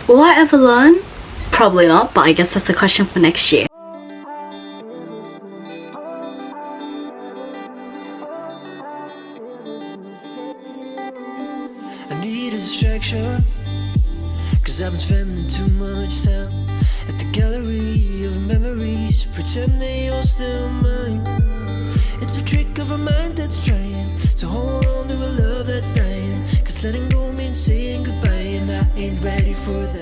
Will I ever learn? Probably not, but I guess that's a question for next year. I need a distraction, cause I've been spending too much time at the gallery of memories, pretend they all still mine. It's a trick of a mind that's trying to hold on to a love that's dying, cause letting go means saying goodbye, and I ain't ready for that.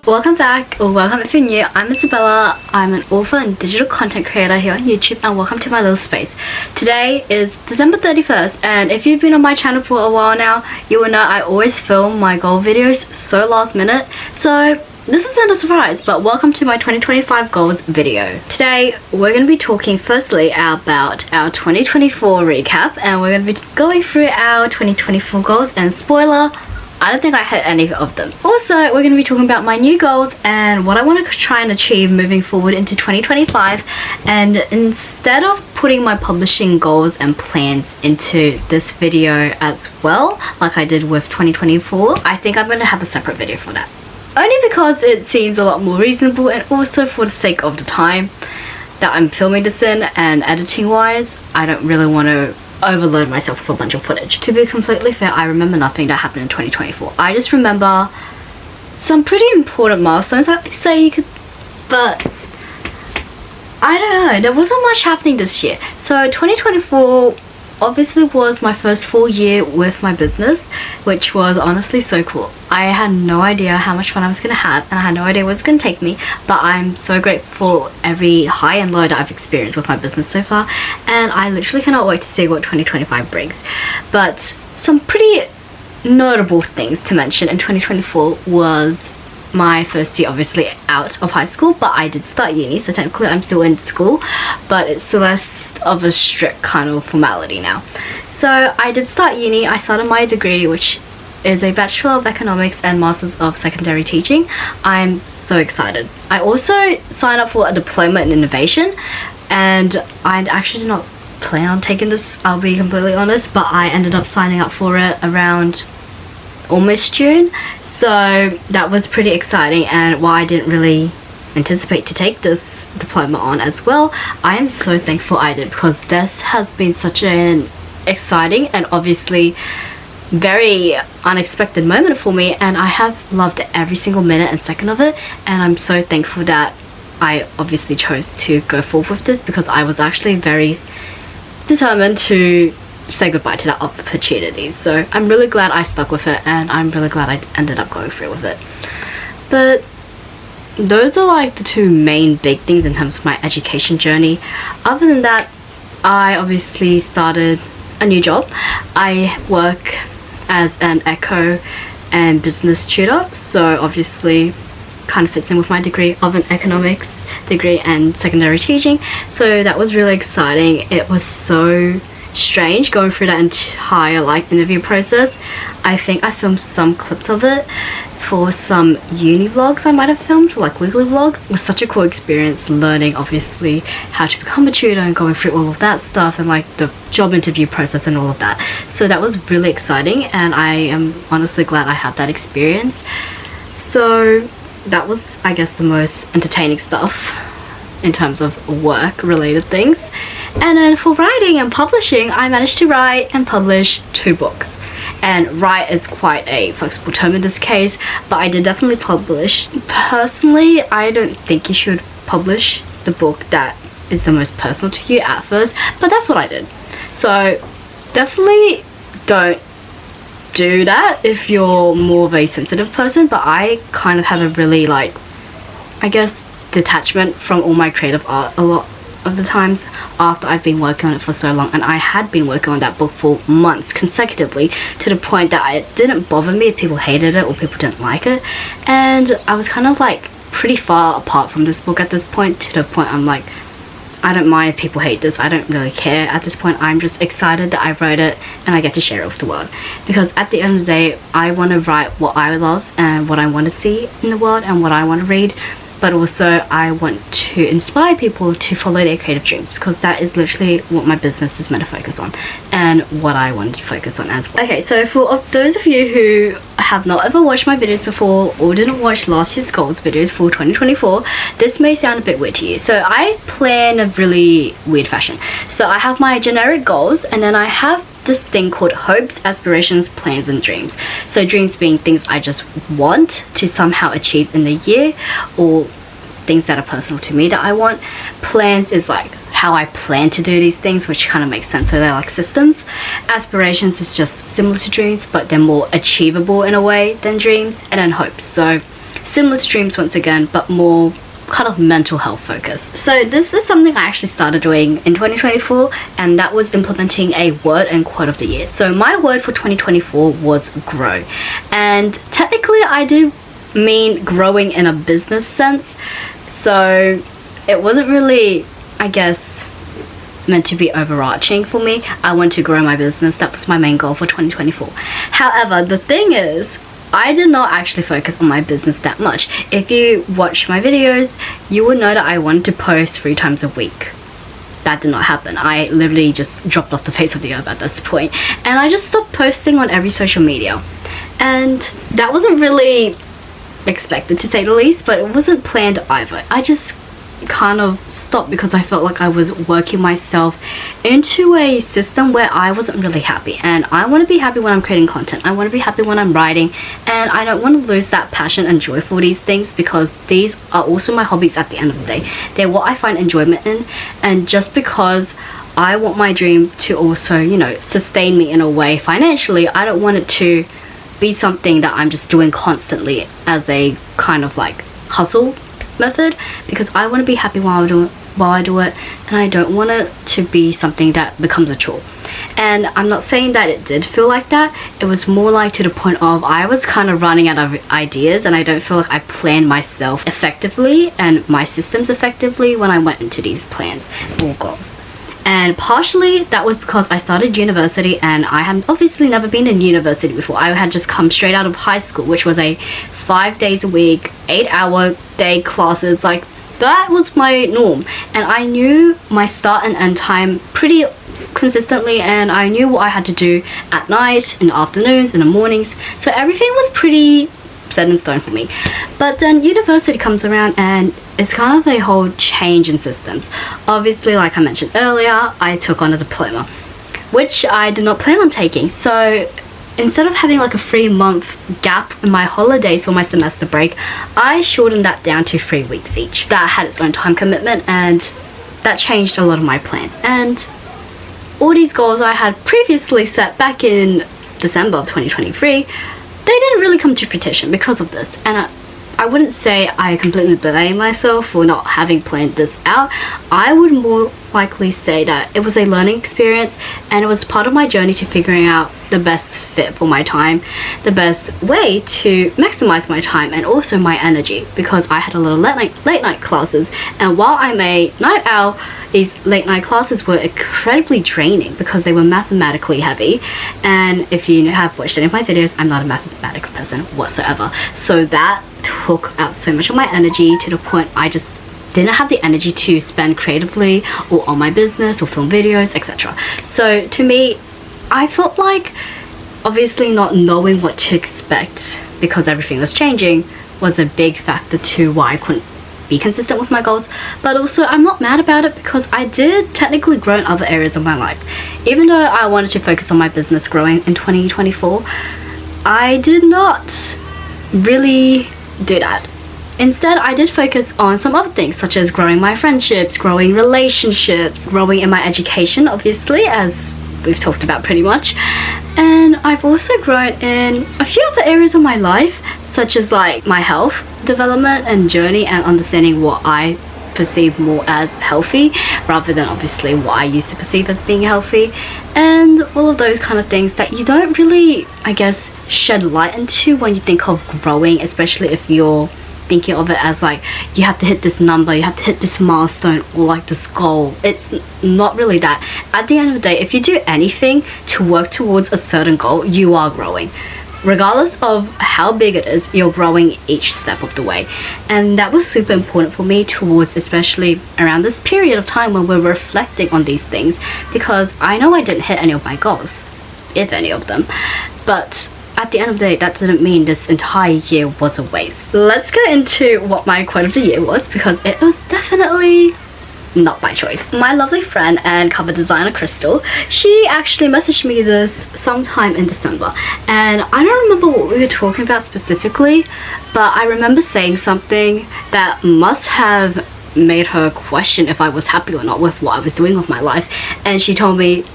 Welcome back, or welcome if you're new. I'm Isabella. I'm an author and digital content creator here on YouTube, and welcome to my little space. Today is December 31st, and if you've been on my channel for a while now, you will know I always film my goal videos so last minute. So this isn't a surprise, but welcome to my 2025 goals video. Today we're going to be talking firstly about our 2024 recap, and we're going to be going through our 2024 goals, and spoiler, I don't think I hit any of them. Also, we're going to be talking about my new goals and what I want to try and achieve moving forward into 2025. And instead of putting my publishing goals and plans into this video as well, like I did with 2024, I think I'm going to have a separate video for that. Only because it seems a lot more reasonable, and also for the sake of the time that I'm filming this in, and editing wise, I don't really want to overload myself with a bunch of footage. To be completely fair, I remember nothing that happened in 2024. I just remember some pretty important milestones, I'd say you could, but I don't know, there wasn't much happening this year. So 2024 obviously was my first full year with my business, which was honestly so cool. I had no idea how much fun I was going to have, and I had no idea where it's going to take me, but I'm so grateful for every high and low that I've experienced with my business so far, and I literally cannot wait to see what 2025 brings. But some pretty notable things to mention in 2024 was my first year obviously out of high school, but I did start uni, so technically I'm still in school, but it's less of a strict kind of formality now. So I did start uni. I started my degree, which is a Bachelor of Economics and Masters of Secondary Teaching. I'm so excited. I also signed up for a diploma in innovation, and I actually did not plan on taking this, I'll be completely honest, but I ended up signing up for it around almost June, so that was pretty exciting. And while I didn't really anticipate to take this diploma on as well, I am so thankful I did, because this has been such an exciting and obviously very unexpected moment for me, and I have loved every single minute and second of it, and I'm so thankful that I obviously chose to go forward with this, because I was actually very determined to say goodbye to that opportunity. So I'm really glad I stuck with it, and I'm really glad I ended up going through with it. But those are like the two main big things in terms of my education journey. Other than that, I obviously started a new job. I work as an eco and business tutor, so obviously kind of fits in with my degree of an economics degree and secondary teaching, so that was really exciting. It was so strange going through that entire interview process. I think I filmed some clips of it for some uni vlogs I might have filmed, for weekly vlogs. It was such a cool experience, learning obviously how to become a tutor and going through all of that stuff, and the job interview process and all of that. So that was really exciting, and I am honestly glad I had that experience. So that was, I guess, the most entertaining stuff in terms of work related things. And then for writing and publishing, I managed to write and publish 2 books. And write is quite a flexible term in this case, but I did definitely publish. Personally, I don't think you should publish the book that is the most personal to you at first, but that's what I did. So definitely don't do that if you're more of a sensitive person, but I kind of have a really I guess detachment from all my creative art a lot of the times after I've been working on it for so long, and I had been working on that book for months consecutively, to the point that it didn't bother me if people hated it or people didn't like it. And I was kind of pretty far apart from this book at this point, to the point I'm I don't mind if people hate this, I don't really care at this point. I'm just excited that I wrote it and I get to share it with the world, because at the end of the day I want to write what I love and what I want to see in the world and what I want to read. but also I want to inspire people to follow their creative dreams, because that is literally what my business is meant to focus on and what I wanted to focus on as well. Okay, so for those of you who have not ever watched my videos before or didn't watch last year's goals videos for 2024, this may sound a bit weird to you. So I plan a really weird fashion. So I have my generic goals, and then I have this thing called hopes, aspirations, plans, and dreams. So dreams being things I just want to somehow achieve in the year, or things that are personal to me that I want. Plans is like how I plan to do these things, which kind of makes sense. So they're like systems. Aspirations is just similar to dreams, but they're more achievable in a way than dreams. And then hopes, so similar to dreams once again, but more kind of mental health focused. So this is something I actually started doing in 2024, and that was implementing a word and quote of the year. So my word for 2024 was grow, and technically I do mean growing in a business sense, so it wasn't really, I guess, meant to be overarching for me. I want to grow my business. That was my main goal for 2024. However, the thing is, I did not actually focus on my business that much. If you watch my videos, you will know that I wanted to post 3 times a week. That did not happen. I literally just dropped off the face of the earth at this point, and I just stopped posting on every social media. And that wasn't really expected, to say the least, but it wasn't planned either. I just kind of stopped because I felt like I was working myself into a system where I wasn't really happy, and I want to be happy when I'm creating content. I want to be happy when I'm writing, and I don't want to lose that passion and joy for these things, because these are also my hobbies at the end of the day. They're what I find enjoyment in, and just because I want my dream to also, you know, sustain me in a way financially, I don't want it to be something that I'm just doing constantly as a kind of like hustle method, because I want to be happy while I do it, and I don't want it to be something that becomes a chore. And I'm not saying that it did feel like that. It was more like to the point of I was kind of running out of ideas, and I don't feel like I planned myself effectively and my systems effectively when I went into these plans or goals. And partially that was because I started university, and I had obviously never been in university before. I had just come straight out of high school, which was a 5 days a week, 8-hour day classes. Like, that was my norm, and I knew my start and end time pretty consistently, and I knew what I had to do at night, in the afternoons, in the mornings. So everything was pretty set in stone for me. But then university comes around, and it's kind of a whole change in systems. Obviously, like I mentioned earlier, I took on a diploma, which I did not plan on taking. So instead of having like a 3-month gap in my holidays for my semester break, I shortened that down to 3 weeks each. That had its own time commitment, and that changed a lot of my plans. And all these goals I had previously set back in December of 2023, they didn't really come to fruition because of this. And I wouldn't say I completely blame myself for not having planned this out. I would more likely say that it was a learning experience, and it was part of my journey to figuring out the best fit for my time, the best way to maximize my time and also my energy, because I had a lot of late night classes, and while I'm a night owl, these late night classes were incredibly draining because they were mathematically heavy. And if you have watched any of my videos, I'm not a mathematics person whatsoever, so that took out so much of my energy to the point I just didn't have the energy to spend creatively or on my business or film videos, etc. So to me, I felt like obviously not knowing what to expect because everything was changing was a big factor to why I couldn't be consistent with my goals. But also, I'm not mad about it because I did technically grow in other areas of my life. Even though I wanted to focus on my business growing in 2024, I did not really do that. Instead, I did focus on some other things, such as growing my friendships, growing relationships, growing in my education, obviously, as we've talked about pretty much. And I've also grown in a few other areas of my life, such as like my health development and journey, and understanding what I perceive more as healthy rather than obviously what I used to perceive as being healthy, and all of those kind of things that you don't really, I guess, shed light into when you think of growing, especially if you're thinking of it as like you have to hit this number, you have to hit this milestone, or like this goal. It's not really that. At the end of the day, if you do anything to work towards a certain goal, you are growing. regardless of how big it is, you're growing each step of the way. And that was super important for me towards, especially around this period of time when we're reflecting on these things, because I know I didn't hit any of my goals, if any of them, but at the end of the day, that didn't mean this entire year was a waste. Let's go into what my quote of the year was, because it was definitely not by choice. My lovely friend and cover designer Crystal, she actually messaged me this sometime in December, and I don't remember what we were talking about specifically, but I remember saying something that must have made her question if I was happy or not with what I was doing with my life. And she told me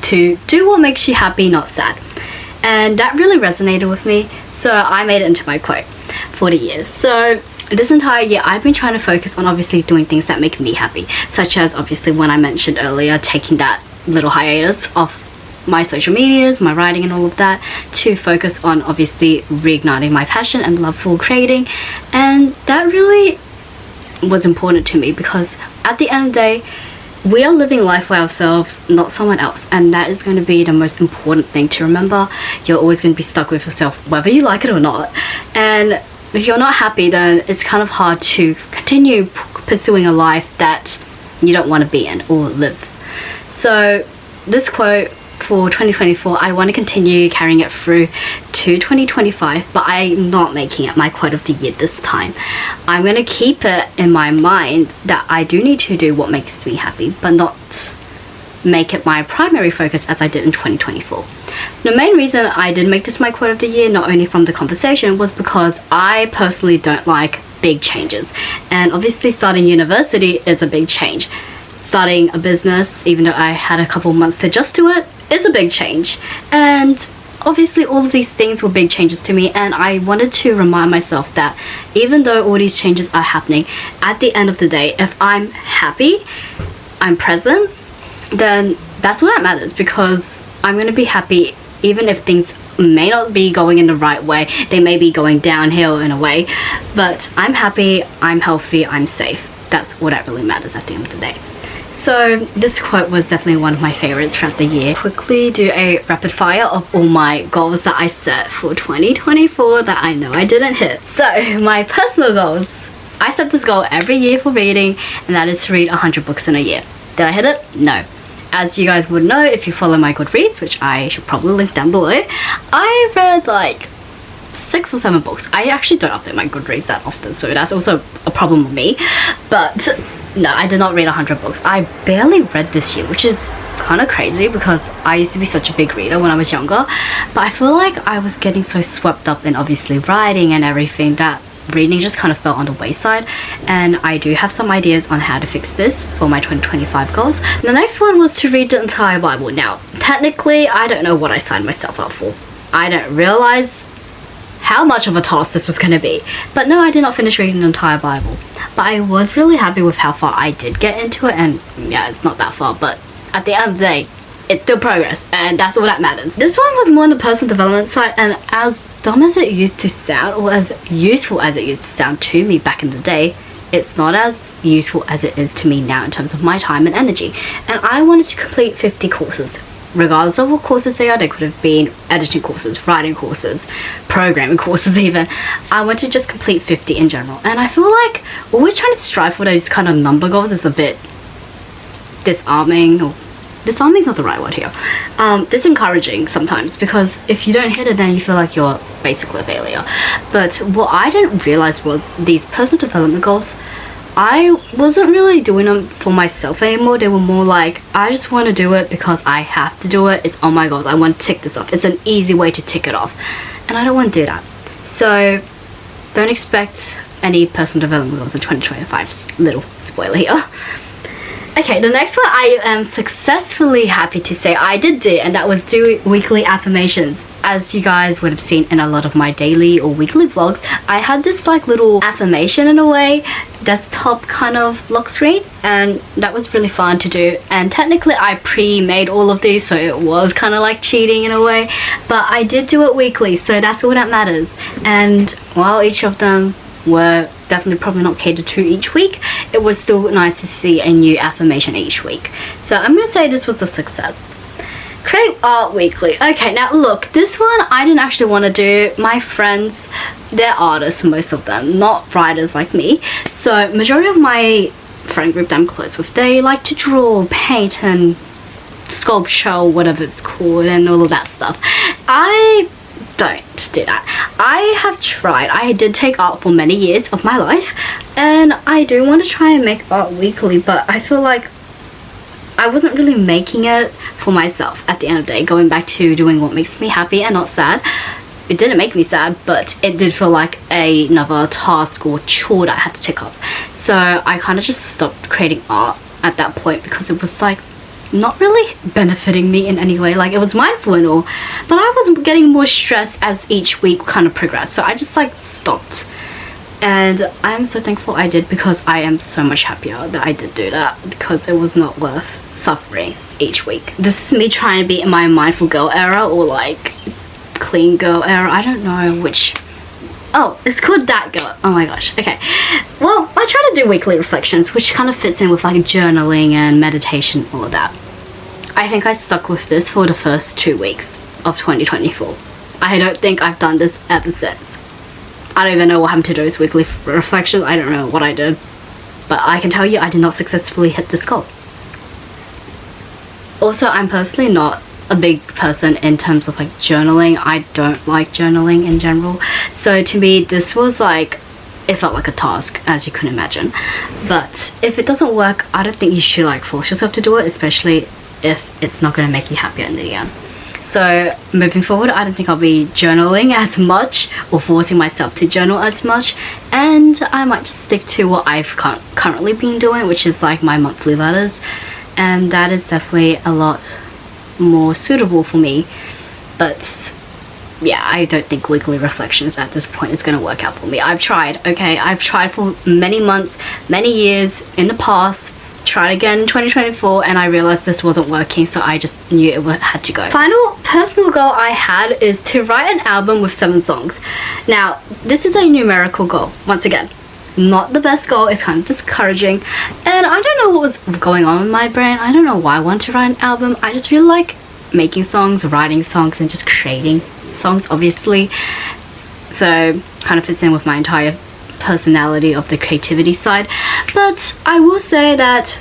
to do what makes you happy, not sad. And that really resonated with me, so I made it into my quote for the year. So this entire year I've been trying to focus on obviously doing things that make me happy, such as obviously when I mentioned earlier, taking that little hiatus off my social medias, my writing and all of that, to focus on obviously reigniting my passion and love for creating. And that really was important to me, because at the end of the day, we are living life for ourselves, not someone else, and that is going to be the most important thing to remember. You're always going to be stuck with yourself, whether you like it or not. And if you're not happy, then it's kind of hard to continue pursuing a life that you don't want to be in or live. So this quote for 2024, I want to continue carrying it through to 2025, but I'm not making it my quote of the year this time. I'm going to keep it in my mind that I do need to do what makes me happy, but not make it my primary focus as I did in 2024. The main reason I did make this my quote of the year, not only from the conversation, was because I personally don't like big changes, and obviously starting university is a big change. Starting a business, even though I had a couple months to adjust to it, is a big change. And obviously all of these things were big changes to me, and I wanted to remind myself that even though all these changes are happening, at the end of the day, if I'm happy, I'm present, then that's what matters, because I'm going to be happy even if things may not be going in the right way. They may be going downhill in a way, but I'm happy, I'm healthy, I'm safe. That's what really matters at the end of the day. So this quote was definitely one of my favorites throughout the year. Quickly do a rapid fire of all my goals that I set for 2024 that I know I didn't hit. So my personal goals. I set this goal every year for reading, and that is to read 100 books in a year. Did I hit it? No. As you guys would know if you follow my Goodreads, which I should probably link down below, I read like 6 or 7 books. I actually don't update my Goodreads that often, so that's also a problem with me. But no, I did not read 100 books. I barely read this year, which is kind of crazy because I used to be such a big reader when I was younger. But I feel like I was getting so swept up in obviously writing and everything that reading just kind of fell on the wayside. And I do have some ideas on how to fix this for my 2025 goals. The next one was to read the entire Bible. Now, technically, I don't know what I signed myself up for. I don't realize how much of a task this was going to be. But no, I did not finish reading the entire Bible. But I was really happy with how far I did get into it, and yeah, it's not that far, but at the end of the day, it's still progress, and that's all that matters. This one was more on the personal development side, and as dumb as it used to sound, or as useful as it used to sound to me back in the day, it's not as useful as it is to me now in terms of my time and energy. And I wanted to complete 50 courses. Regardless of what courses they are, they could have been editing courses, writing courses, programming courses even. I want to just complete 50 in general. And I feel like always trying to strive for those kind of number goals is a bit disarming, or disarming is not the right word here. Disencouraging sometimes, because if you don't hit it, then you feel like you're basically a failure. But what I didn't realize was these personal development goals, I wasn't really doing them for myself anymore. They were more like, I just want to do it because I have to do it. It's on my goals. I want to tick this off. It's an easy way to tick it off. And I don't want to do that. So don't expect any personal development goals in 2025. Little spoiler here. Okay, the next one I am successfully happy to say I did do, and that was do weekly affirmations. As you guys would have seen in a lot of my daily or weekly vlogs, I had this like little affirmation in a way, desktop kind of lock screen, and that was really fun to do. And technically I pre-made all of these, so it was kind of like cheating in a way, but I did do it weekly, so that's all that matters. And while each of them were definitely probably not catered to each week, it was still nice to see a new affirmation each week. So I'm going to say this was a success. Create art weekly. Okay, now look, this one I didn't actually want to do. My friends, they're artists, most of them, not writers like me. So majority of my friend group that I'm close with, they like to draw, paint, and sculpture, whatever it's called, and all of that stuff. I don't do that. I have tried. I did take art for many years of my life, and I do want to try and make art weekly, but I feel like I wasn't really making it for myself at the end of the day, going back to doing what makes me happy and not sad. It didn't make me sad, but it did feel like another task or chore that I had to tick off. So I kind of just stopped creating art at that point because it was like not really benefiting me in any way. Like, it was mindful and all, but I was getting more stressed as each week kind of progressed. So I just like stopped. And I'm so thankful I did, because I am so much happier that I did do that, because it was not worth suffering each week. This is me trying to be in my mindful girl era, or like clean girl era. I don't know which. Oh, it's called that girl. Oh my gosh. Okay. Well, I try to do weekly reflections, which kind of fits in with like journaling and meditation, all of that. I think I stuck with this for the first 2 weeks of 2024. I don't think I've done this ever since. I don't even know what happened to those weekly reflections. I don't know what I did. But I can tell you I did not successfully hit this goal. Also, I'm personally not a big person in terms of like journaling. I don't like journaling in general. So to me, this was like, it felt like a task, as you can imagine. But if it doesn't work, I don't think you should like force yourself to do it, especially if it's not going to make you happier in the end. So moving forward, I don't think I'll be journaling as much or forcing myself to journal as much, and I might just stick to what I've currently been doing, which is like my monthly letters, and that is definitely a lot more suitable for me. But yeah, I don't think weekly reflections at this point is going to work out for me. I've tried, okay? I've tried for many months, many years in the past. Tried again in 2024, and I realized this wasn't working, so I just knew it had to go. Final personal goal I had is to write an album with 7 songs. Now, this is a numerical goal. Once again, not the best goal. It's kind of discouraging, and I don't know what was going on in my brain. I don't know why I wanted to write an album. I just really like making songs, writing songs, and just creating songs, obviously. So kind of fits in with my entire personality of the creativity side. But I will say that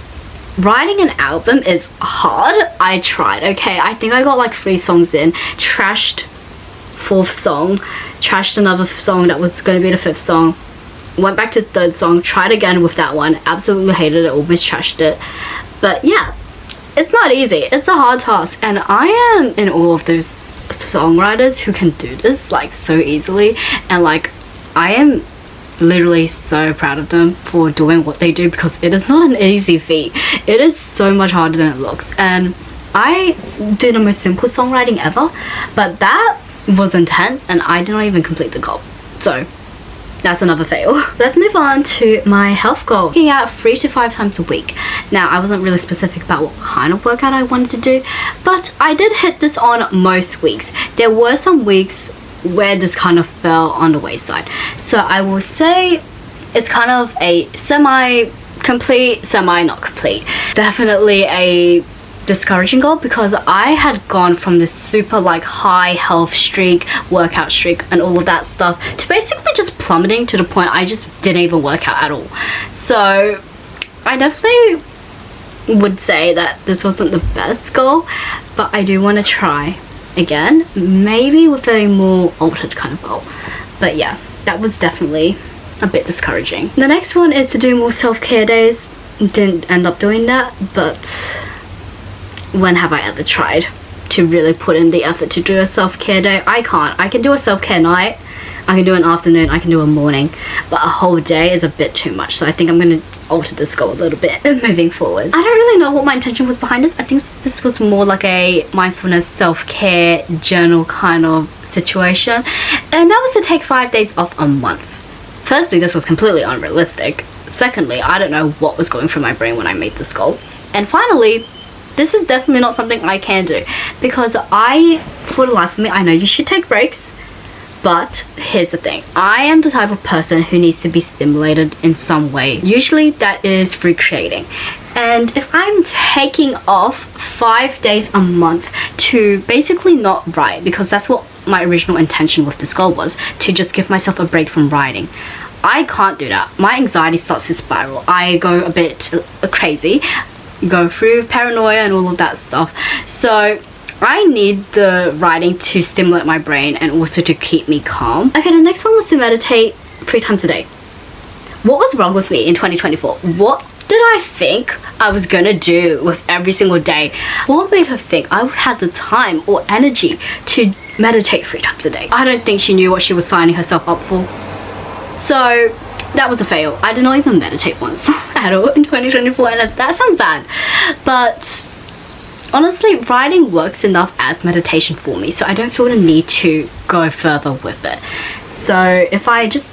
writing an album is hard. I tried, okay? I think I got like 3 songs in, trashed 4th song, trashed another song that was going to be the 5th song, went back to 3rd song, tried again with that one, absolutely hated it, almost trashed it. But yeah, it's not easy. It's a hard task, and I am in awe of those songwriters who can do this like so easily, and like I am literally so proud of them for doing what they do, because it is not an easy feat. It is so much harder than it looks, and I did the most simple songwriting ever, but that was intense, and I did not even complete the goal. So that's another fail. Let's move on to my health goal. Working out 3 to 5 times a week. Now, I wasn't really specific about what kind of workout I wanted to do, but I did hit this on most weeks. There were some weeks where this kind of fell on the wayside. So I will say it's kind of a semi-complete, semi-not complete. Definitely a discouraging goal, because I had gone from this super like high health streak, workout streak, and all of that stuff to basically just plummeting to the point I just didn't even work out at all. So I definitely would say that this wasn't the best goal, but I do want to try again, maybe with a more altered kind of goal. But yeah, that was definitely a bit discouraging. The next one is to do more self-care days. Didn't end up doing that, but when have I ever tried to really put in the effort to do a self-care day? I can't. I can do a self-care night, I can do an afternoon, I can do a morning, but a whole day is a bit too much. So I think I'm going to alter this goal a little bit moving forward. I don't really know what my intention was behind this. I think this was more like a mindfulness self-care journal kind of situation, and that was to take 5 days off a month. Firstly, this was completely unrealistic. Secondly, I don't know what was going through my brain when I made this goal. And finally, this is definitely not something I can do, because for the life of me, I know you should take breaks. But here's the thing, I am the type of person who needs to be stimulated in some way. Usually that is through creating. And if I'm taking off 5 days a month to basically not write, because that's what my original intention with this goal was, to just give myself a break from writing, I can't do that. My anxiety starts to spiral. I go a bit crazy, go through paranoia and all of that stuff. So I need the writing to stimulate my brain and also to keep me calm. Okay, the next one was to meditate 3 times a day. What was wrong with me in 2024? What did I think I was gonna do with every single day? What made her think I would have the time or energy to meditate 3 times a day? I don't think she knew what she was signing herself up for. So that was a fail. I did not even meditate once at all in 2024, and that sounds bad. But honestly, writing works enough as meditation for me, so I don't feel the need to go further with it. So if I just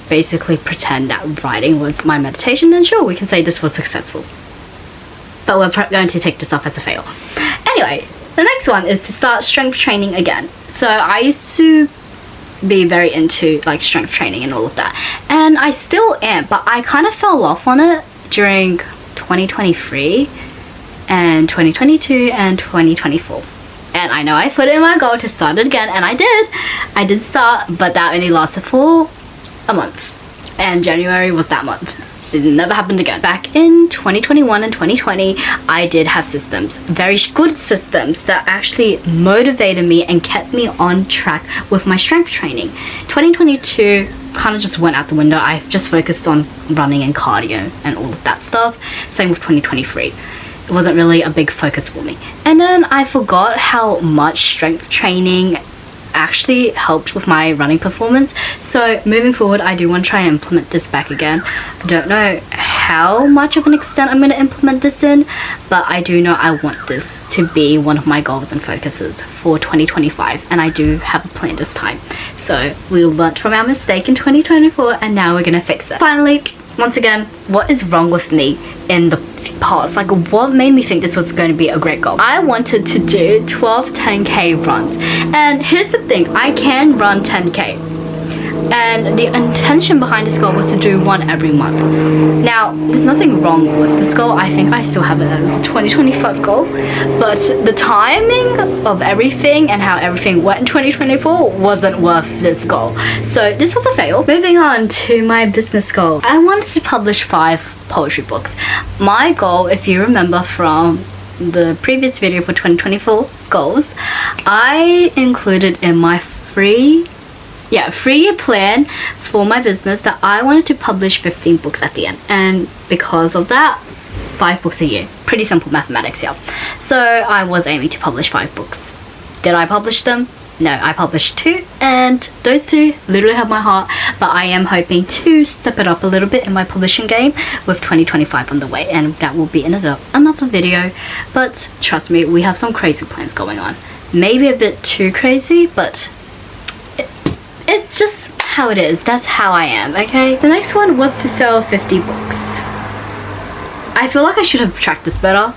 basically pretend that writing was my meditation, then sure, we can say this was successful. But we're going to take this off as a fail. Anyway, the next one is to start strength training again. So I used to be very into like strength training and all of that, and I still am, but I kind of fell off on it during 2023 and 2022 and 2024. And I know I put in my goal to start it again, and I did start, but that only lasted for a month, and January was that month. It never happened again. Back in 2021 and 2020, I did have systems, very good systems that actually motivated me and kept me on track with my strength training. 2022 kind of just went out the window. I just focused on running and cardio and all of that stuff. Same with 2023. It wasn't really a big focus for me. And then I forgot how much strength training actually helped with my running performance. So moving forward, I do want to try and implement this back again. I don't know how much of an extent I'm going to implement this in, but I do know I want this to be one of my goals and focuses for 2025, and I do have a plan this time. So we learnt from our mistake in 2024, and now we're going to fix it. Finally, once again, what is wrong with me in the past? Like, what made me think this was going to be a great goal? I wanted to do 12 10k runs, and here's the thing, I can run 10k, and the intention behind this goal was to do one every month. Now, there's nothing wrong with this goal. I think I still have it as a 2025 goal, but the timing of everything and how everything went in 2024 wasn't worth this goal. So this was a fail. Moving on to my business goal. I wanted to publish 5 poetry books. My goal, if you remember from the previous video for 2024 goals, I included in my three-year plan for my business that I wanted to publish 15 books at the end, and because of that, 5 books a year. Pretty simple mathematics, yeah. So I was aiming to publish 5 books. Did I publish them? No, I published 2, and those 2 literally have my heart, but I am hoping to step it up a little bit in my publishing game with 2025 on the way, and that will be another video. But trust me, we have some crazy plans going on. Maybe a bit too crazy, but it's just how it is. That's how I am, okay? The next one was to sell 50 books. I feel like I should have tracked this better,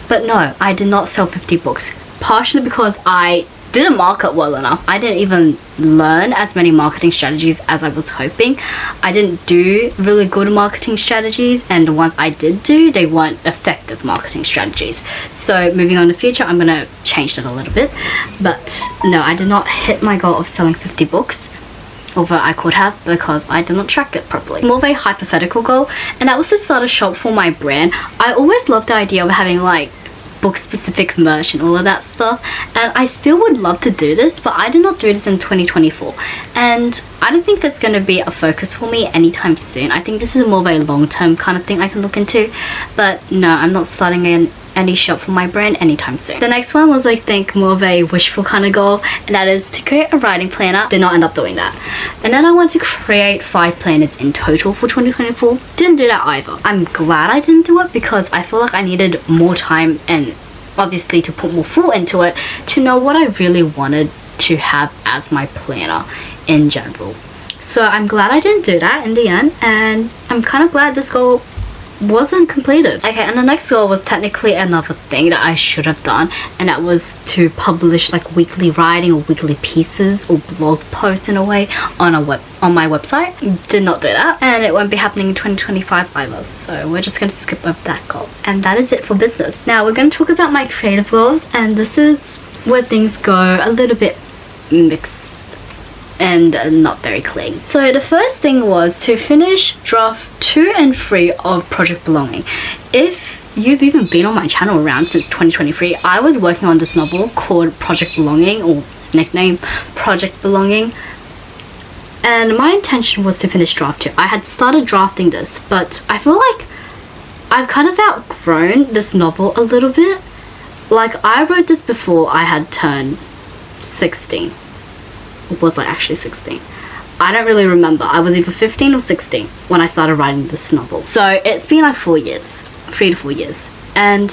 but no, I did not sell 50 books. Partially because I didn't market well enough. I didn't even learn as many marketing strategies as I was hoping. I didn't do really good marketing strategies, and the ones I did do, they weren't effective marketing strategies. So moving on in the future, I'm gonna change that a little bit. But no, I did not hit my goal of selling 50 books, although I could have, because I did not track it properly. More of a hypothetical goal, and that was to start a shop for my brand. I always loved the idea of having like book specific merch and all of that stuff, and I still would love to do this, but I did not do this in 2024, and I don't think it's going to be a focus for me anytime soon. I think this is more of a long-term kind of thing I can look into, but no, I'm not starting any shop for my brand anytime soon. The next one was, I think, more of a wishful kind of goal, and that is to create a writing planner. Did not end up doing that. And then I want to create 5 planners in total for 2024. Didn't do that either. I'm glad I didn't do it, because I feel like I needed more time and obviously to put more thought into it to know what I really wanted to have as my planner in general. So I'm glad I didn't do that in the end, and I'm kind of glad this goal wasn't completed. Okay, and the next goal was technically another thing that I should have done, and that was to publish like weekly writing or weekly pieces or blog posts in a way on my website. Did not do that, and it won't be happening in 2025 either, so we're just going to skip over that goal. And that is it for business. Now we're going to talk about my creative goals, and this is where things go a little bit mixed and not very clean. So the first thing was to finish draft 2 and 3 of Project Belonging. If you've even been on my channel around since 2023, I was working on this novel called Project Belonging, or nickname Project Belonging, and my intention was to finish draft 2. I had started drafting this, but I feel like I've kind of outgrown this novel a little bit. Like, I wrote this before I had turned 16. Was I actually 16? I don't really remember. I was either 15 or 16 when I started writing this novel. So it's been like 4 years, 3 to 4 years, and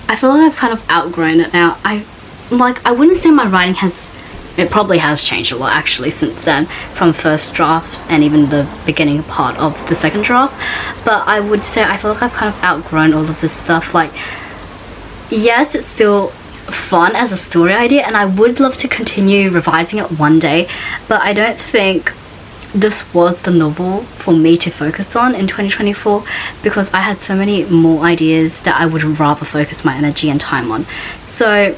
I feel like I've kind of outgrown it now. I wouldn't say my writing it probably has changed a lot actually since then, from first draft and even the beginning part of the second draft, but I would say I feel like I've kind of outgrown all of this stuff. Like, yes, it's still fun as a story idea, and I would love to continue revising it one day, but I don't think this was the novel for me to focus on in 2024, because I had so many more ideas that I would rather focus my energy and time on. So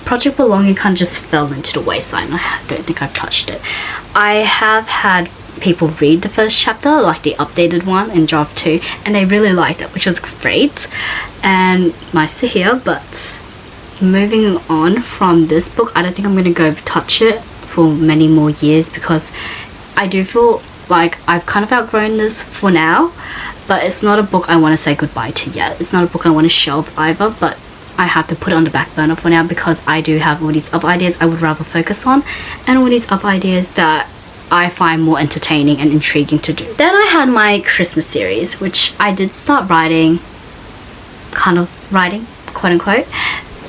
Project Belonging kind of just fell into the wayside, and I don't think I've touched it. I have had people read the first chapter, like the updated one in draft 2, and they really liked it, which was great and nice to hear. But moving on from this book, I don't think I'm going to go touch it for many more years, because I do feel like I've kind of outgrown this for now, but it's not a book I want to say goodbye to yet. It's not a book I want to shelve either, but I have to put it on the back burner for now, because I do have all these other ideas I would rather focus on, and all these other ideas that I find more entertaining and intriguing to do. Then I had my Christmas series, which I did start writing, quote unquote,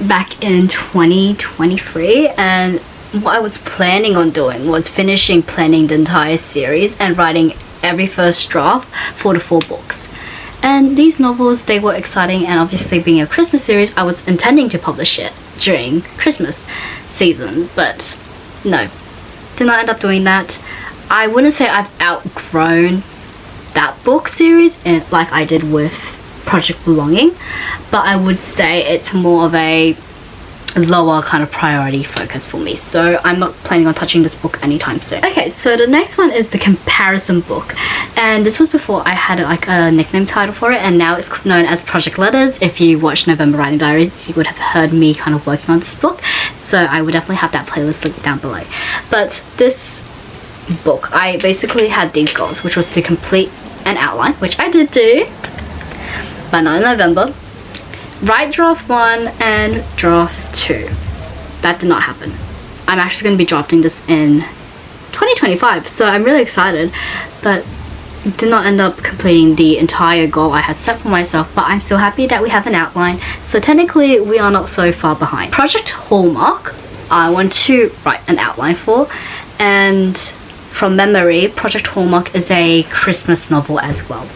back in 2023, and what I was planning on doing was planning the entire series and writing every first draft for the 4 books. And these novels, they were exciting, and obviously being a Christmas series, I was intending to publish it during Christmas season, but no, did not end up doing that. I wouldn't say I've outgrown that book series like I did with Project Belonging, but I would say it's more of a lower kind of priority focus for me, so I'm not planning on touching this book anytime soon. Okay, so the next one is the comparison book, and this was before I had like a nickname title for it, and now it's known as Project Letters. If you watch November Writing Diaries, you would have heard me kind of working on this book, so I would definitely have that playlist linked down below. But this book, I basically had these goals, which was to complete an outline, which I did do, but not in November. Write draft 1 and draft 2. That did not happen. I'm actually going to be drafting this in 2025, so I'm really excited, but did not end up completing the entire goal I had set for myself, but I'm still happy that we have an outline, so technically we are not so far behind. Project Hallmark, I want to write an outline for, and from memory, Project Hallmark is a Christmas novel as well.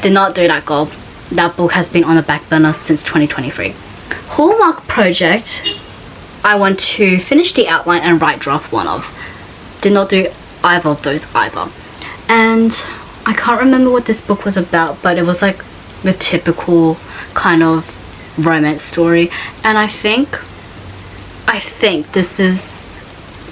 Did not do that goal. That book has been on the back burner since 2023. Hallmark Project, I want to finish the outline and write draft 1 of. Did not do either of those either. And I can't remember what this book was about, but it was like the typical kind of romance story. And I think this is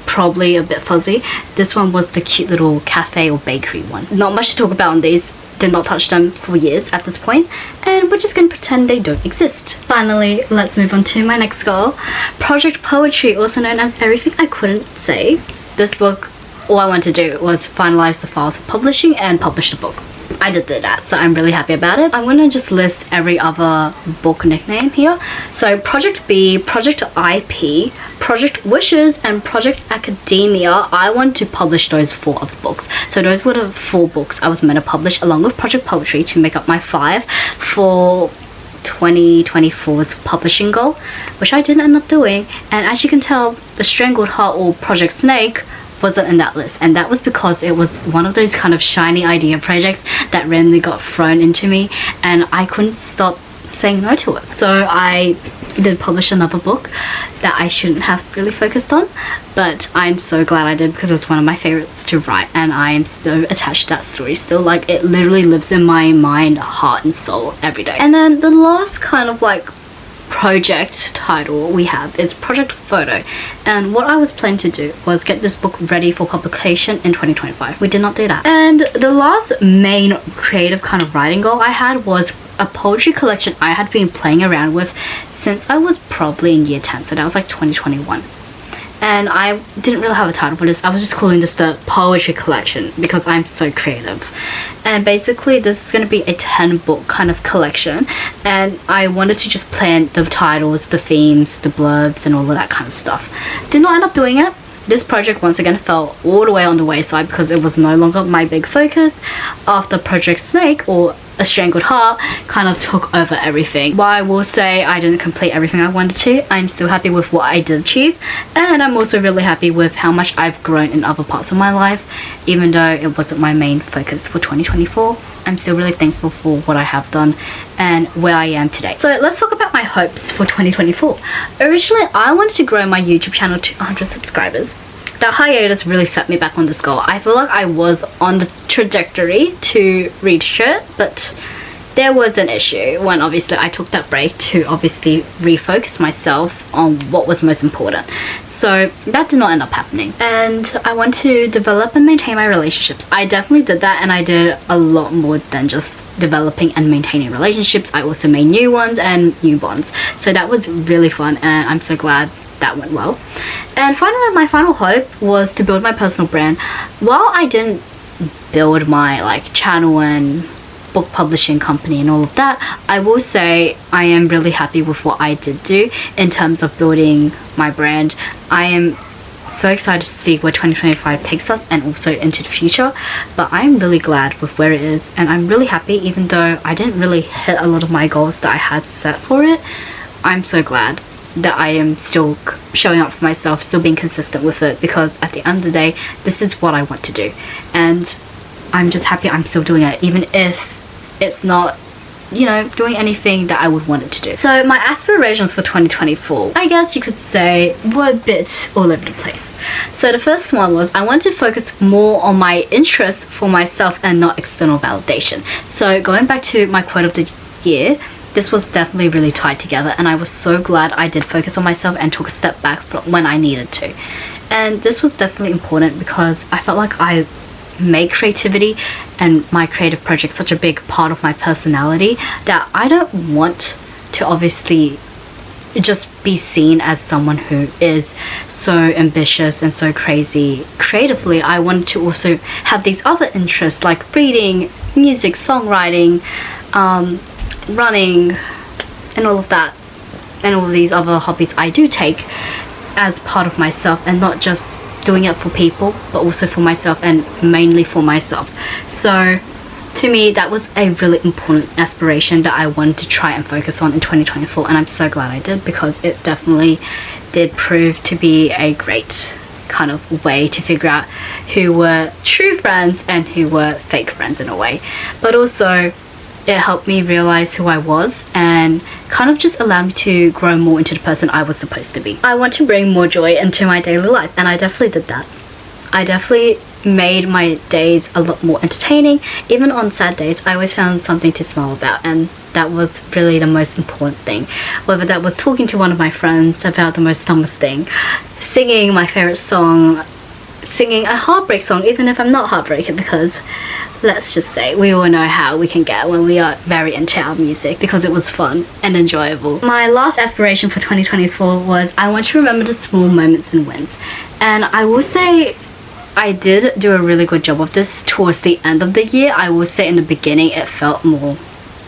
probably a bit fuzzy. This one was the cute little cafe or bakery one. Not much to talk about on these. Did not touch them for years at this point, and we're just going to pretend they don't exist. Finally, let's move on to my next goal. Project Poetry, also known as Everything I Couldn't Say. This book, all I wanted to do was finalize the files for publishing and publish the book. I did do that, so I'm really happy about it. I'm going to just list every other book nickname here. So Project B, Project IP, Project Wishes, and Project Academia. I want to publish those 4 other books. So those were the 4 books I was meant to publish along with Project Poetry to make up my 5 for 2024's publishing goal, which I didn't end up doing. And as you can tell, the Strangled Heart or Project Snake, wasn't in that list, and that was because it was one of those kind of shiny idea projects that randomly got thrown into me, and I couldn't stop saying no to it. So I did publish another book that I shouldn't have really focused on, but I'm so glad I did because it was one of my favorites to write, and I am so attached to that story still. Like, it literally lives in my mind, heart and soul every day. And then the last kind of like project title we have is Project Photo, and what I was planning to do was get this book ready for publication in 2025. We did not do that. And the last main creative kind of writing goal I had was a poetry collection I had been playing around with since I was probably in year 10, so that was like 2021. And I didn't really have a title for this. I was just calling this the poetry collection because I'm so creative. And basically this is going to be a 10 book kind of collection, and I wanted to just plan the titles, the themes, the blurbs and all of that kind of stuff. Did not end up doing it. This project once again fell all the way on the wayside because it was no longer my big focus after Project Snake, or A Strangled Heart, kind of took over everything. While I will say I didn't complete everything I wanted to, I'm still happy with what I did achieve, and I'm also really happy with how much I've grown in other parts of my life. Even though it wasn't my main focus for 2024, I'm still really thankful for what I have done and where I am today. So let's talk about my hopes for 2024. Originally, I wanted to grow my YouTube channel to 100 subscribers. That hiatus really set me back on this goal. I feel like I was on the trajectory to reach it, but there was an issue when obviously I took that break to obviously refocus myself on what was most important. So that did not end up happening, and I want to develop and maintain my relationships. I definitely did that, and I did a lot more than just developing and maintaining relationships. I also made new ones and new bonds, so that was really fun, and I'm so glad that went well. And finally, my final hope was to build my personal brand. While I didn't build my like channel and book publishing company and all of that, I will say I am really happy with what I did do in terms of building my brand. I am so excited to see where 2025 takes us and also into the future, but I'm really glad with where it is, and I'm really happy. Even though I didn't really hit a lot of my goals that I had set for it, I'm so glad that I am still showing up for myself, still being consistent with it, because at the end of the day, this is what I want to do, and I'm just happy I'm still doing it, even if it's not, you know, doing anything that I would want it to do. So my aspirations for 2024, I guess you could say, were a bit all over the place. So the first one was I want to focus more on my interests for myself and not external validation. So going back to my quote of the year, this was definitely really tied together, and I was so glad I did focus on myself and took a step back from when I needed to. And this was definitely important because I felt like I make creativity and my creative project such a big part of my personality that I don't want to obviously just be seen as someone who is so ambitious and so crazy creatively. I want to also have these other interests like reading, music, songwriting, running and all of that, and all of these other hobbies I do take as part of myself, and not just doing it for people but also for myself, and mainly for myself. So to me, that was a really important aspiration that I wanted to try and focus on in 2024, and I'm so glad I did, because it definitely did prove to be a great kind of way to figure out who were true friends and who were fake friends in a way. But also it helped me realize who I was and kind of just allowed me to grow more into the person I was supposed to be. I want to bring more joy into my daily life, and I definitely did that. I definitely made my days a lot more entertaining. Even on sad days, I always found something to smile about, and that was really the most important thing. Whether that was talking to one of my friends about the most dumbest thing, singing my favorite song, singing a heartbreak song even if I'm not heartbroken, because let's just say we all know how we can get when we are very into our music, because it was fun and enjoyable. My last aspiration for 2024 was I want to remember the small moments and wins, and I will say I did do a really good job of this towards the end of the year. I will say in the beginning it felt more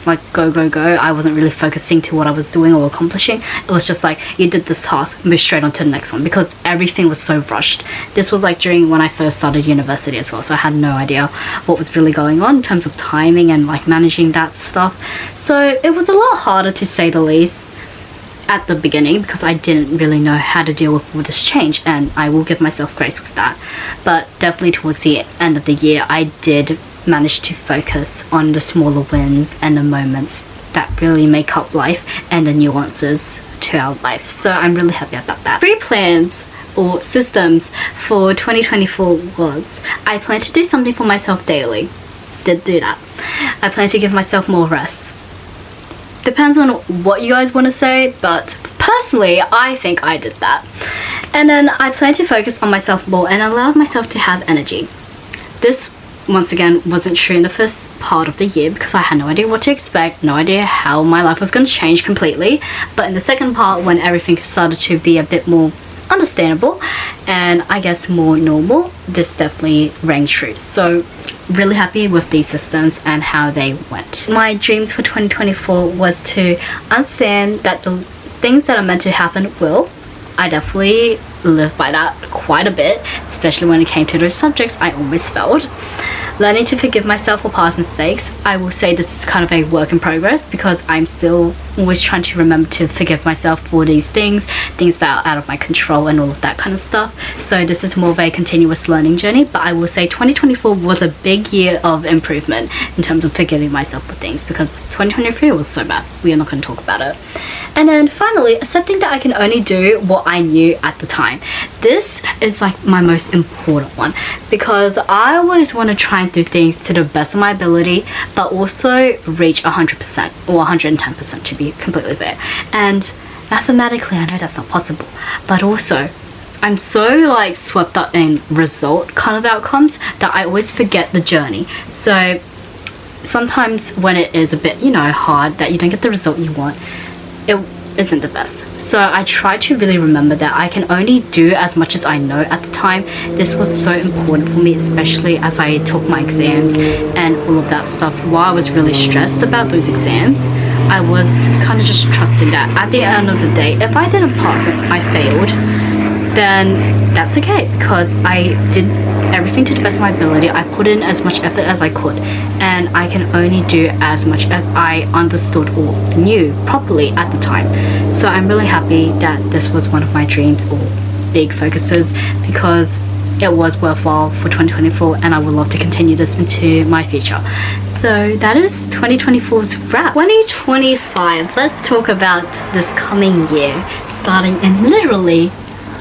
like go go go. I wasn't really focusing to what I was doing or accomplishing. It was just like, you did this task, move straight on to the next one, because everything was so rushed. This was like during when I first started university as well, so I had no idea what was really going on in terms of timing and like managing that stuff. So it was a lot harder, to say the least. at the beginning because I didn't really know how to deal with all this change, and I will give myself grace with that. But definitely towards the end of the year, I did manage to focus on the smaller wins and the moments that really make up life and the nuances to our life. So I'm really happy about that. 3 plans or systems for 2024 was, I plan to do something for myself daily. Did do that. I plan to give myself more rest. Depends on what you guys want to say, but personally I think I did that. And then I plan to focus on myself more and allow myself to have energy. This once again wasn't true in the first part of the year because I had no idea what to expect, no idea how my life was going to change completely. But in the second part, when everything started to be a bit more understandable and I guess more normal, this definitely rang true. So really happy with these systems and how they went. My dreams for 2024 was to understand that the things that are meant to happen will. I definitely live by that quite a bit, especially when it came to those subjects I always failed. Learning to forgive myself for past mistakes. I will say this is kind of a work in progress because I'm still always trying to remember to forgive myself for these things that are out of my control and all of that kind of stuff. So this is more of a continuous learning journey, but I will say 2024 was a big year of improvement in terms of forgiving myself for things because 2023 was so bad. We are not going to talk about it. And then finally, accepting that I can only do what I knew at the time. This is like my most important one because I always want to try and do things to the best of my ability, but also reach 100% or 110% to be completely fair. And mathematically, I know that's not possible, but also I'm so like swept up in result kind of outcomes that I always forget the journey. So sometimes when it is a bit, hard that you don't get the result you want, it isn't the best. So I try to really remember that I can only do as much as I know at the time. This was so important for me, especially as I took my exams and all of that stuff. While I was really stressed about those exams, I was kind of just trusting that at the end of the day, if I didn't pass it, I failed, then that's okay because I did everything to the best of my ability. I put in as much effort as I could, and I can only do as much as I understood or knew properly at the time. So I'm really happy that this was one of my dreams or big focuses because it was worthwhile for 2024 and I would love to continue this into my future. So that is 2024's wrap. 2025, let's talk about this coming year starting in literally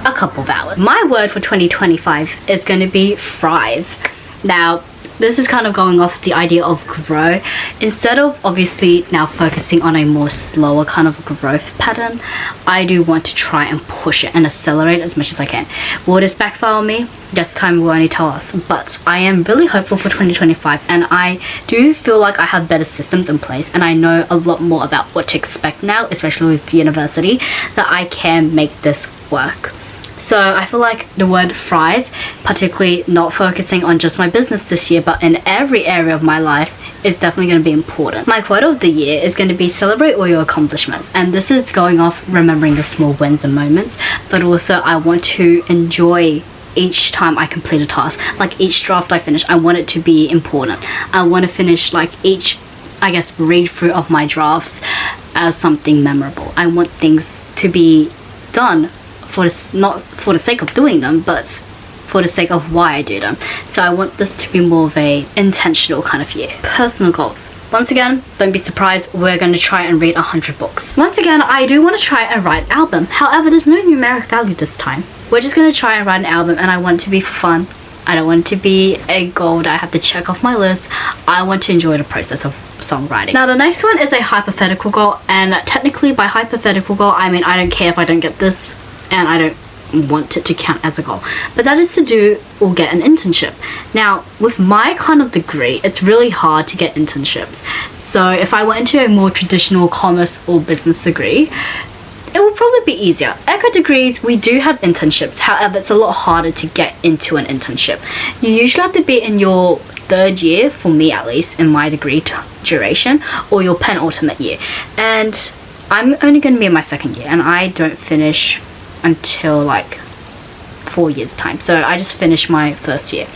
a couple of hours. My word for 2025 is going to be thrive. Now, this is kind of going off the idea of grow. Instead of obviously now focusing on a more slower kind of growth pattern, I do want to try and push it and accelerate as much as I can. Will this backfire on me? This time will only tell us. But I am really hopeful for 2025 and I do feel like I have better systems in place and I know a lot more about what to expect now, especially with university, that I can make this work. So I feel like the word thrive, particularly not focusing on just my business this year, but in every area of my life, is definitely going to be important. My quote of the year is going to be celebrate all your accomplishments. And this is going off remembering the small wins and moments, but also I want to enjoy each time I complete a task. Like each draft I finish, I want it to be important. I want to finish like each, read through of my drafts as something memorable. I want things to be done not for the sake of doing them, but for the sake of why I do them. So I want this to be more of a intentional kind of year. Personal goals. Once again, don't be surprised, we're going to try and read 100 books. Once again, I do want to try and write an album. However, there's no numeric value this time. We're just going to try and write an album and I want it to be for fun. I don't want it to be a goal that I have to check off my list. I want to enjoy the process of songwriting. Now the next one is a hypothetical goal, and technically by hypothetical goal, I mean I don't care if I don't get this and I don't want it to count as a goal, but that is to do or get an internship. Now with my kind of degree, it's really hard to get internships. So if I went into a more traditional commerce or business degree, it will probably be easier. Eco degrees, we do have internships, however it's a lot harder to get into an internship. You usually have to be in your third year, for me at least, in my degree duration, or your penultimate year, and I'm only going to be in my second year and I don't finish until like 4 years time. So I just finished my first year,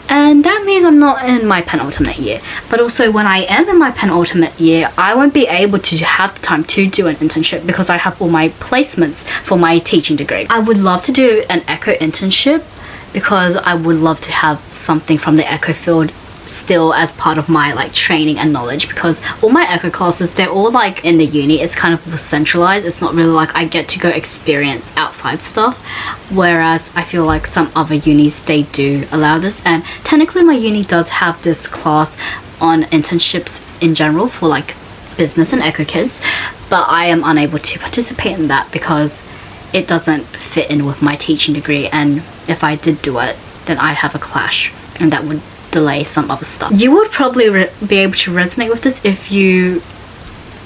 and that means I'm not in my penultimate year. But also when I am in my penultimate year, I won't be able to have the time to do an internship because I have all my placements for my teaching degree. I would love to do an eco internship because I would love to have something from the eco field still as part of my like training and knowledge, because all my eco classes, they're all like in the uni. It's kind of centralized. It's not really like I get to go experience outside stuff, whereas I feel like some other unis, they do allow this. And technically my uni does have this class on internships in general for like business and eco kids, but I am unable to participate in that because it doesn't fit in with my teaching degree, and if I did do it, then I'd have a clash and that would delay some other stuff. You would probably be able to resonate with this if you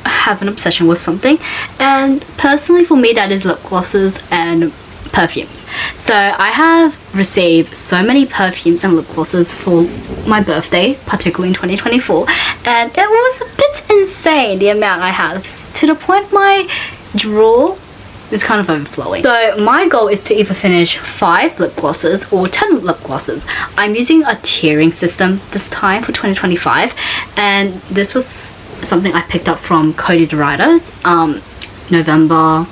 have an obsession with something, and personally for me that is lip glosses and perfumes. So I have received so many perfumes and lip glosses for my birthday, particularly in 2024, and it was a bit insane the amount I have, to the point my drawer is kind of overflowing. So my goal is to either finish 5 lip glosses or 10 lip glosses. I'm using a tiering system this time for 2025, and this was something I picked up from Cody the Writer's November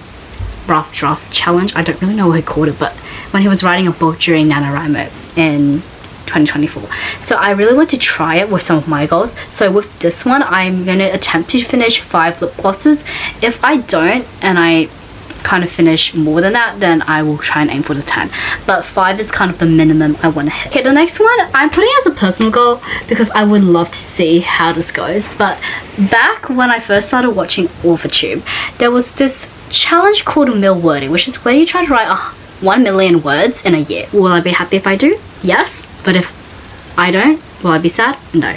rough draft challenge. I don't really know what he called it, but when he was writing a book during NaNoWriMo in 2024. So I really want to try it with some of my goals. So with this one, I'm going to attempt to finish 5 lip glosses. If I don't, and I kind of finish more than that, then I will try and aim for the 10, but 5 is kind of the minimum I want to hit. Okay, the next one I'm putting as a personal goal because I would love to see how this goes. But back when I first started watching AwwwTube, there was this challenge called Mill Wording, which is where you try to write 1 million words in a year. Will I be happy if I do? Yes. But if I don't, will I be sad? No.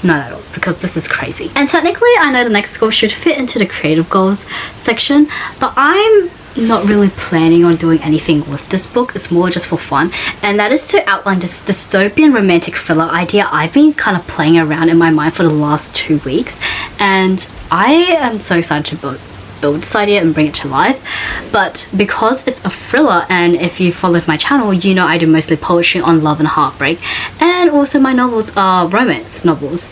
Not at all, because this is crazy. And technically I know the next goal should fit into the creative goals section, but I'm not really planning on doing anything with this book. It's more just for fun, and that is to outline this dystopian romantic thriller idea I've been kind of playing around in my mind for the last 2 weeks, and I am so excited to build this idea and bring it to life. But because it's a thriller, and if you followed my channel, you know I do mostly poetry on love and heartbreak, and also my novels are romance novels,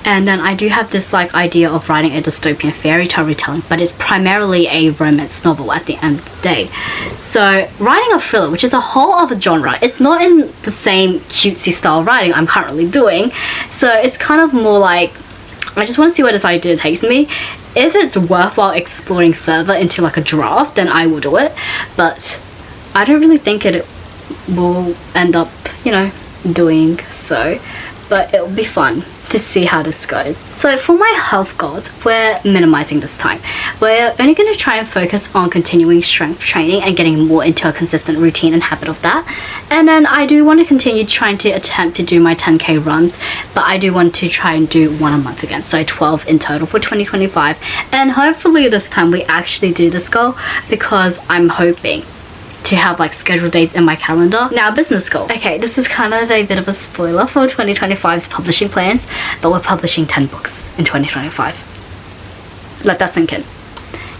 and then I do have this like idea of writing a dystopian fairy tale retelling, but it's primarily a romance novel at the end of the day. So writing a thriller, which is a whole other genre, it's not in the same cutesy style writing I'm currently doing, so it's kind of more like I just want to see where this idea takes me. If it's worthwhile exploring further into like a draft, then I will do it, but I don't really think it will end up, you know, doing so, but it will be fun to see how this goes. So for my health goals, we're minimizing this time. We're only going to try and focus on continuing strength training and getting more into a consistent routine and habit of that. And then I do want to continue trying to attempt to do my 10k runs, but I do want to try and do 1 a month again, so 12 in total for 2025. And hopefully this time we actually do this goal, because I'm hoping to have like scheduled dates in my calendar. Now, business goal. Okay, this is kind of a bit of a spoiler for 2025's publishing plans, but we're publishing 10 books in 2025. Let that sink in.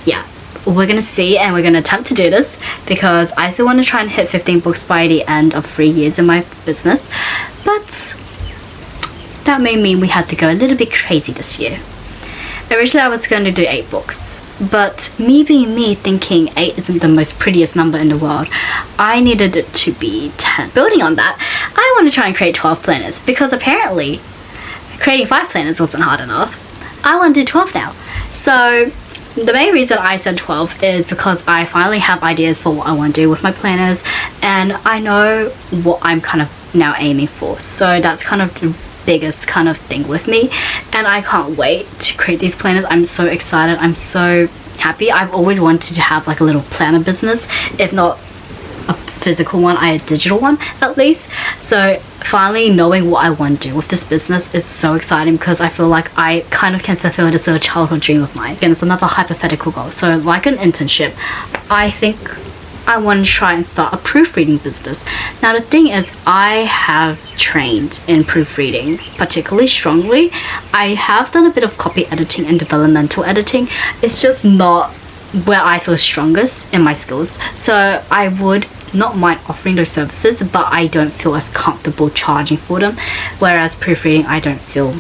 Yeah, we're gonna see, and we're gonna attempt to do this because I still want to try and hit 15 books by the end of 3 years in my business, but that may mean we had to go a little bit crazy this year. Originally I was going to do 8 books, but me being me, thinking 8 isn't the most prettiest number in the world, I needed it to be 10. Building on that, I want to try and create 12 planners, because apparently creating 5 planners wasn't hard enough. I want to do 12 now. So the main reason I said 12 is because I finally have ideas for what I want to do with my planners, and I know what I'm kind of now aiming for. So that's kind of the biggest kind of thing with me, and I can't wait to create these planners. I'm so excited. I'm so happy. I've always wanted to have like a little planner business, if not a physical one, a digital one at least. So finally knowing what I want to do with this business is so exciting, because I feel like I kind of can fulfill this little childhood dream of mine. Again, it's another hypothetical goal. So like an internship, I think I want to try and start a proofreading business. Now the thing is, I have trained in proofreading particularly strongly. I have done a bit of copy editing and developmental editing. It's just not where I feel strongest in my skills. So I would not mind offering those services, but I don't feel as comfortable charging for them. Whereas proofreading, I don't feel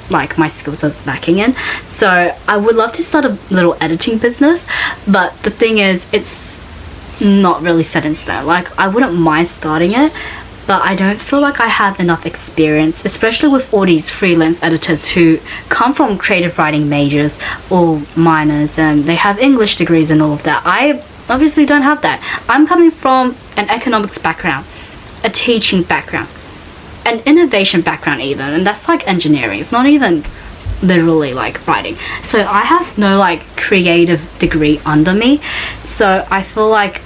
like my skills are lacking in. So I would love to start a little editing business, but the thing is, it's not really set in stone. Like, I wouldn't mind starting it, but I don't feel like I have enough experience, especially with all these freelance editors who come from creative writing majors or minors, and they have English degrees and all of that. I obviously don't have that. I'm coming from an economics background, a teaching background, an innovation background even, and that's like engineering. It's not even literally like writing. So I have no like creative degree under me. So I feel like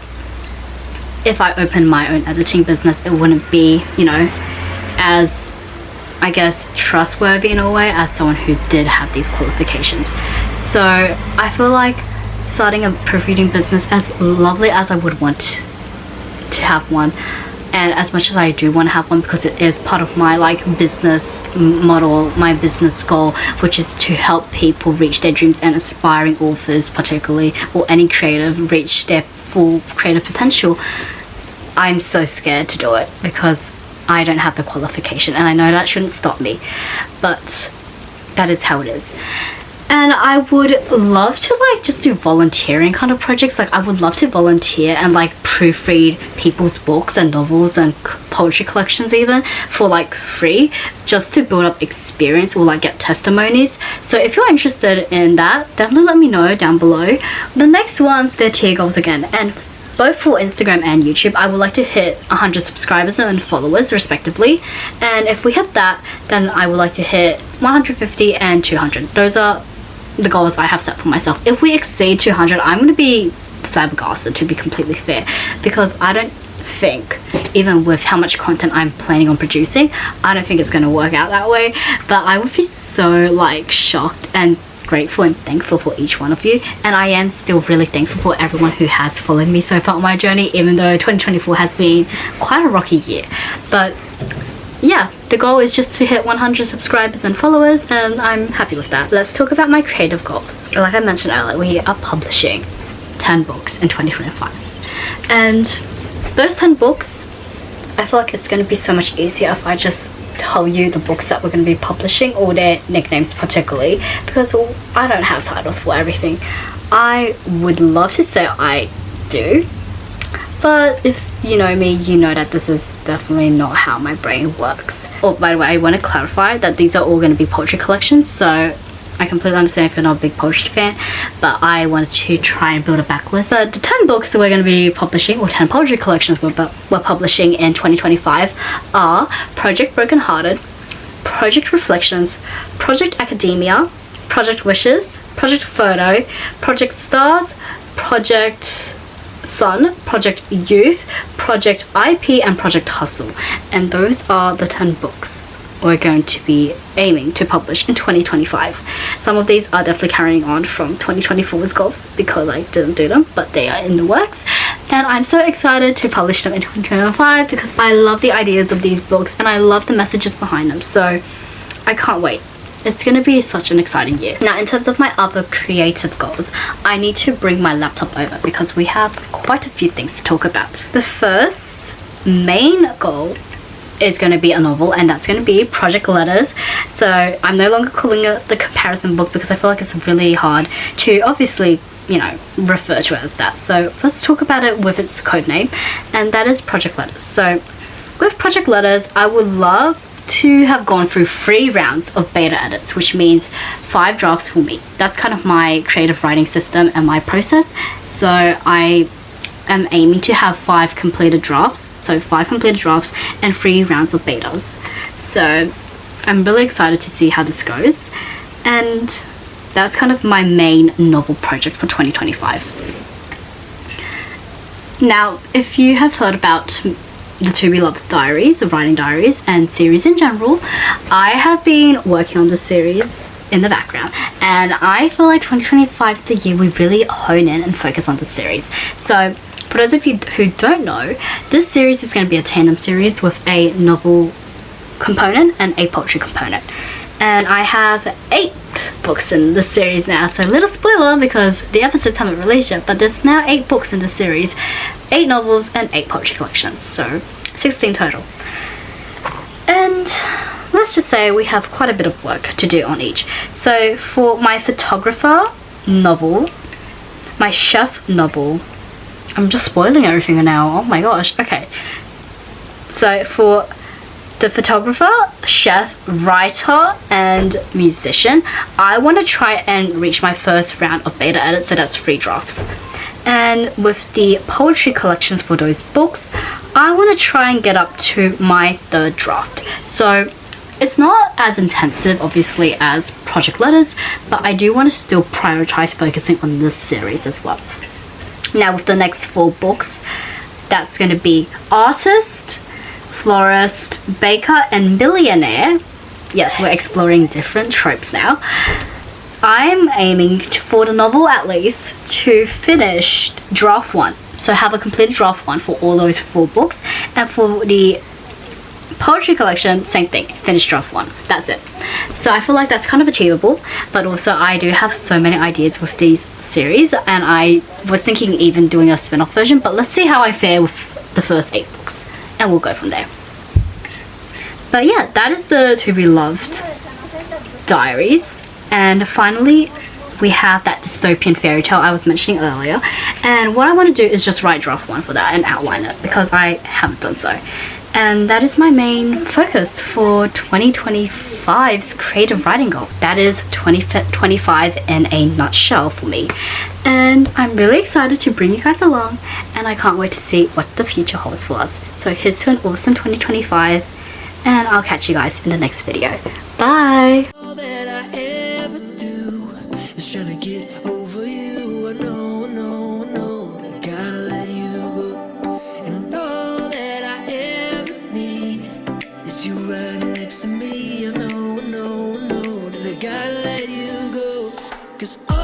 if I opened my own editing business, it wouldn't be, you know, as, I guess, trustworthy in a way as someone who did have these qualifications. So I feel like starting a proofreading business, as lovely as I would want to have one, and as much as I do want to have one, because it is part of my like business model, my business goal, which is to help people reach their dreams, and aspiring authors particularly, or any creative, reach their full creative potential. I'm so scared to do it because I don't have the qualification, and I know that shouldn't stop me, but that is how it is. And I would love to like just do volunteering kind of projects. Like, I would love to volunteer and like proofread people's books and novels and poetry collections even for like free, just to build up experience or like get testimonies. So if you're interested in that, definitely let me know down below. The next ones, they're tier goals again, and both for Instagram and YouTube, I would like to hit 100 subscribers and followers respectively. And if we hit that, then I would like to hit 150 and 200. Those are the goals I have set for myself. If we exceed 200, I'm going to be flabbergasted, to be completely fair, because I don't think, even with how much content I'm planning on producing, I don't think it's going to work out that way. But I would be so like shocked and grateful and thankful for each one of you, and I am still really thankful for everyone who has followed me so far on my journey, even though 2024 has been quite a rocky year. But yeah, the goal is just to hit 100 subscribers and followers, and I'm happy with that. Let's talk about my creative goals. Like I mentioned earlier, we are publishing 10 books in 2025, and those 10 books, I feel like it's going to be so much easier if I just tell you the books that we're going to be publishing, or their nicknames particularly, because I don't have titles for everything. I would love to say I do, but if you know me, you know that this is definitely not how my brain works. Oh, by the way, I want to clarify that these are all going to be poetry collections, so I completely understand if you're not a big poetry fan, but I wanted to try and build a backlist. So the 10 books that we're going to be publishing, or 10 poetry collections we're publishing in 2025 are Project Broken Hearted, Project Reflections, Project Academia, Project Wishes, Project Photo, Project Stars, Project Sun, Project Youth, Project IP, and Project Hustle. And those are the 10 books we're going to be aiming to publish in 2025. Some of these are definitely carrying on from 2024's goals because I didn't do them, but they are in the works, and I'm so excited to publish them in 2025 because I love the ideas of these books and I love the messages behind them. So I can't wait. It's going to be such an exciting year. Now, in terms of my other creative goals, I need to bring my laptop over because we have quite a few things to talk about. The first main goal is going to be a novel, and that's going to be Project Letters. So I'm no longer calling it the comparison book because I feel like it's really hard to obviously, you know, refer to it as that. So let's talk about it with its code name, and that is Project Letters. So with Project Letters, I would love to have gone through 3 rounds of beta edits, which means 5 drafts for me. That's kind of my creative writing system and my process. So I am aiming to have 5 completed drafts. So 5 completed drafts and 3 rounds of betas. So I'm really excited to see how this goes. And that's kind of my main novel project for 2025. Now, if you have heard about the To Be Love's diaries, the writing diaries, and series in general, I have been working on this series in the background, and I feel like 2025 is the year we really hone in and focus on the series. So for those of you who don't know, this series is going to be a tandem series with a novel component and a poetry component, and I have 8 books in this series now. So a little spoiler because the episodes haven't released yet, but there's now 8 books in the series. 8 novels and 8 poetry collections, so 16 total. And let's just say we have quite a bit of work to do on each. So for my photographer novel, my chef novel, I'm just spoiling everything now, oh my gosh, okay. So for the photographer, chef, writer, and musician, I want to try and reach my first round of beta edits, so that's 3 drafts. And with the poetry collections for those books, I want to try and get up to my 3rd draft. So it's not as intensive obviously as project letters, but I do want to still prioritize focusing on this series as well. Now with the next 4 books, that's going to be artist, florist, baker, and millionaire. Yes, we're exploring different tropes now. I'm aiming for the novel at least to finish draft 1. So have a completed draft 1 for all those 4 books. And for the poetry collection, same thing, finish draft 1. That's it. So I feel like that's kind of achievable. But also I do have so many ideas with these series. And I was thinking even doing a spin-off version. But let's see how I fare with the first 8 books. And we'll go from there. But yeah, that is the To Be Loved diaries. And finally, we have that dystopian fairy tale I was mentioning earlier. And what I want to do is just write draft 1 for that and outline it, because I haven't done so. And that is my main focus for 2025's creative writing goal. That is 2025 in a nutshell for me. And I'm really excited to bring you guys along, and I can't wait to see what the future holds for us. So here's to an awesome 2025, and I'll catch you guys in the next video. Bye! All that I ever do is trying to get over you. I know, I gotta let you go. And all that I ever need is you right next to me. I know that I gotta let you go. 'Cause all